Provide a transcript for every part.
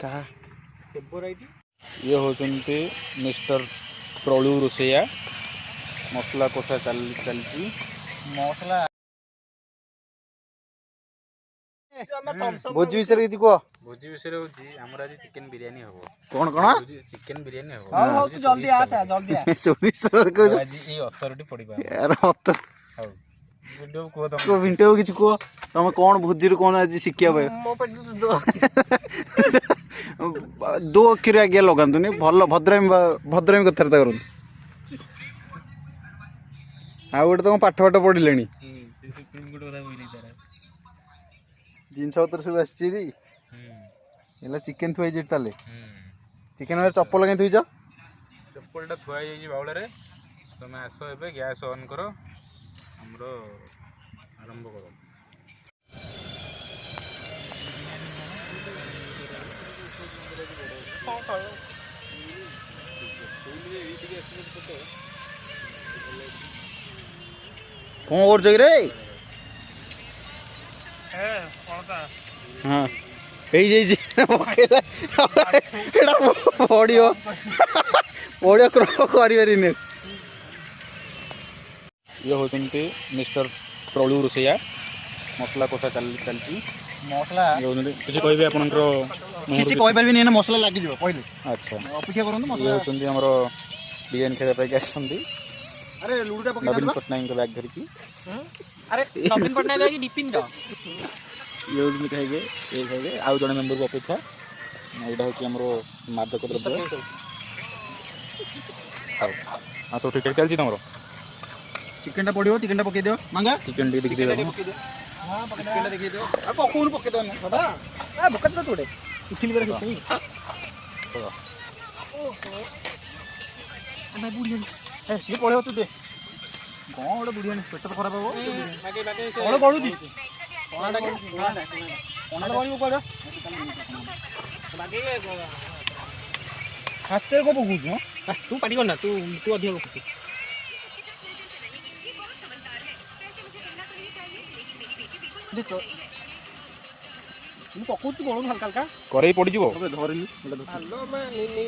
क्या ये होचंती मिस्टर प्रलु रोसैया मसला कोषा चलती मसला भोजी विषय किसी कह भोजी विषय होची हमर आज चिकन बिरयानी हबो कौन कौन चिकन बिरयानी हबो हां हां तू जल्दी आ जल्दी आ चौधरी कह आज ई अथॉरिटी पड़ी बा यार हत हां वीडियो को तुम को विंटो किसी कह तुम कौन भोजी रे कौन आज शिक्षा पाए मो पे दो दो अक्षर आगे लगातुनि भल भद्रामी कथबार्ता करूँ आ गोटे तुम पाठ पाठ पढ़िले जिनस पत्र सब आसी चिकेन थुआई ताले चिकेन चप्पल कहीं थुईच चप्पलटा थुआ जाई बाउल रे तुम आस एबे गैस ऑन करो हमरो आरंभ करो कौन कर रे हाँ पड़ो पड़ो कर ये होचंती मिस्टर प्रलु रोसैया मसला कोषा चलती मसला किसी कह आपंकर किसी कहि परबे नै मसला लागि जिवो पहिले अच्छा अपेक्षा करन ये होचंती हमर बिरयानी खाଇବା ପାଇଁ आछंती अरे लुडा पकि नवीन पटनायक बैग धरिकी अरे नवीन पटनायक बैग डिपिन द ये होचंती खाइबे ये खाइबे आउ जने मेंबर को अपेक्षा एटा होची हमर मादक द्रव्य हां हां सब ठीक चलची तमरो चिकन टा पडियो चिकन टा पके दियो मांगा चिकन डी दिख दे हां चिकन टा देखि दियो आ पकोन पके दो ना बाबा आ भकत तो तोड़े उठिल बेरा खिसई ओहो भाई बुढ़िया ए सी पळे तू दे कौन गोटे बुढ़िया पेट तो खराब हो कौन गळुची कोणाटा कोणाटा गळियो कोडा बाकी हाते को पकुछ तू पाटी करना तू तू अधिक पकुछ देखो तू पकुछ बोल हल्का हल्का करे पड़ी जीवो धरनी हेलो मैं नीनी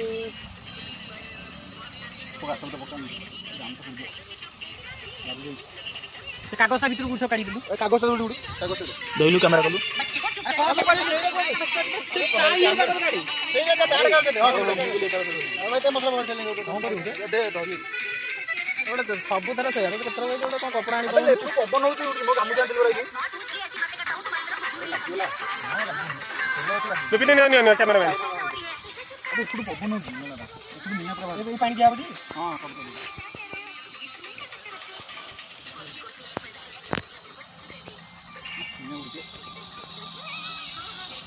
पका सब तो पका से कागज भितर गुछ काढी दिलु कागज उडी उडी कागज दोइलु कैमरा कलु सब थर से कपड़ा आनी पवन हो गामुचा कैमरा मैन पवन हो पानी दिया हाँ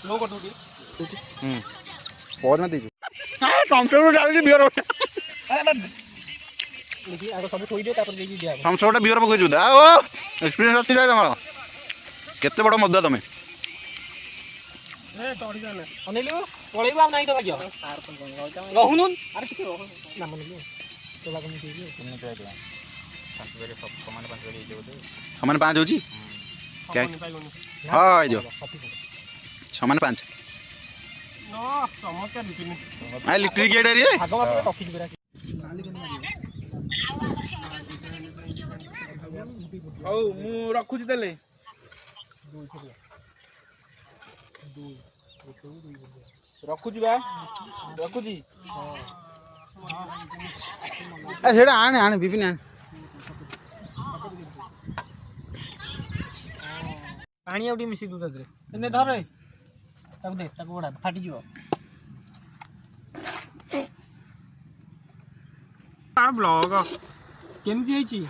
लो कर दूटी पौध ना दीजिए टमटम डाल दी बियर देखि आगो सब थोई दियो तापर देई दिया हम सबटा बियर पकई जुदा ओ एक्सपीरियंस अछि जाय तमरो केते बड़ मद्दा तमे ए तोड़ी जाने अनिलु पळेबा नाही तो भाग्य सार पण रहूनुन अरे किते रह नाम नहीं तो लागम देई तुमने क्या दिया पांच बजे समान 5 बजे दे दे समान 5 होची क्या हां जो समान 5 नो समस्या दितिनी आ इलेक्ट्रिक गेट रे भाग बाप टॉपिक बेरा औ मु रखुची तले रखुची बा रखुची ए सेडा आने आने बिपिन आने पानी आउटी मिसी दू तदरे एने धर रे ताको दे ताको बडा फाटी जिवो आ ब्लॉग केमती हेची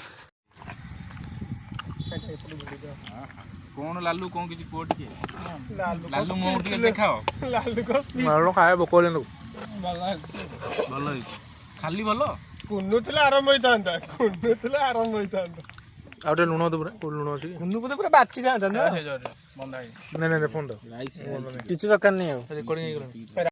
कौन लालू कौन किसी कोट के लालू मो के देखाओ लालू को मारो खाए बकोले नु भलो खाली भलो कुन्नुतले आरंभ होइतांता कुन्नुतले आरंभ होइतांता आउटे लुण दे पूरा को लुण अछि कुन्नु को पूरा बाची जाता ना बंदा नहीं नहीं फोन दो किछु दरकार नहीं हो रिकॉर्डिंग